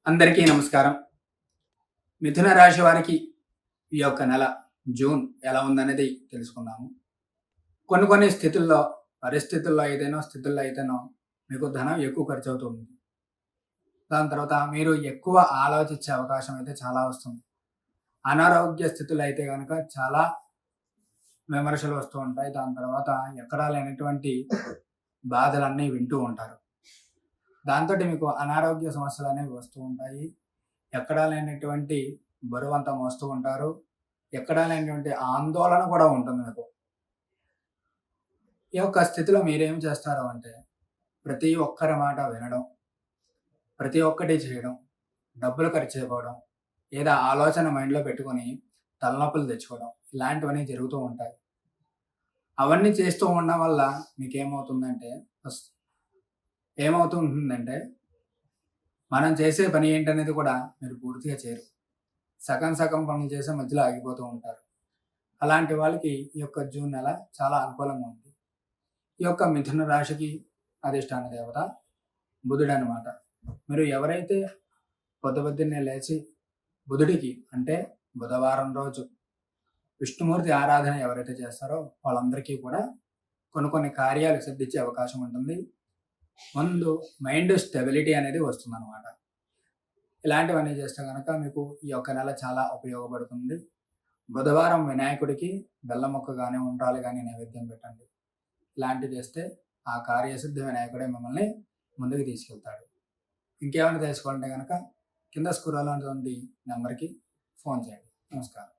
అందరికీ నమస్కారం. మిథున రాశి వారికి ఈ యొక్క నెల జూన్ ఎలా ఉందనేది తెలుసుకుందాము. కొన్ని స్థితుల్లో, పరిస్థితుల్లో అయితేనో మీకు ధనం ఎక్కువ ఖర్చు అవుతుంది. దాని తర్వాత మీరు ఎక్కువ ఆలోచించే అవకాశం అయితే చాలా వస్తుంది. అనారోగ్య స్థితులు అయితే కనుక చాలా విమర్శలు వస్తూ ఉంటాయి. దాని తర్వాత ఎక్కడా లేనటువంటి బాధలన్నీ వింటూ ఉంటారు. దాంతో మీకు అనారోగ్య సమస్యలు అనేవి వస్తూ ఉంటాయి. ఎక్కడా లేనటువంటి బరువంతా మోస్తూ ఉంటారు. ఎక్కడా లేనటువంటి ఆందోళన కూడా ఉంటుంది మీకు. ఈ యొక్క స్థితిలో మీరేం చేస్తారు అంటే, ప్రతి ఒక్కరి మాట వినడం, ప్రతి ఒక్కటి చేయడం, డబ్బులు ఖర్చు అయిపోవడం, ఏదో ఆలోచన మైండ్‌లో పెట్టుకొని తలనొప్పులు తెచ్చుకోవడం, ఇలాంటివన్నీ జరుగుతూ ఉంటాయి. అవన్నీ చేస్తూ ఉండడం వల్ల మీకేమవుతుందంటే ఏమవుతుంటుందంటే మనం చేసే పని ఏంటనేది కూడా మీరు పూర్తిగా చేయరు. సగం పనులు చేసే మధ్యలో ఆగిపోతూ ఉంటారు. అలాంటి వాళ్ళకి ఈ యొక్క జూన్ నెల చాలా అనుకూలంగా ఉంది. ఈ యొక్క మిథున రాశికి అధిష్టాన దేవత బుధుడు అనమాట. మీరు ఎవరైతే పొద్దున్నే లేచి బుధుడికి అంటే బుధవారం రోజు విష్ణుమూర్తి ఆరాధన ఎవరైతే చేస్తారో వాళ్ళందరికీ కూడా కొన్ని కార్యాలు సిద్ధించే అవకాశం ఉంటుంది. ముందు మైండ్ స్టెబిలిటీ అనేది వస్తుందన్నమాట. ఇలాంటివన్నీ చేస్తే కనుక మీకు ఈ యొక్క నెల చాలా ఉపయోగపడుతుంది. బుధవారం వినాయకుడికి బెల్లం ముక్క కానీ ఉండ్రాలు కానీ నైవేద్యం పెట్టండి. ఇలాంటివి చేస్తే ఆ కార్యసిద్ధి వినాయకుడే మిమ్మల్ని ముందుకు తీసుకెళ్తాడు. ఇంకేమైనా తెలుసుకోవాలంటే కనుక కింద స్క్రోల్ ఉన్నటువంటి నెంబర్కి ఫోన్ చేయండి. నమస్కారం.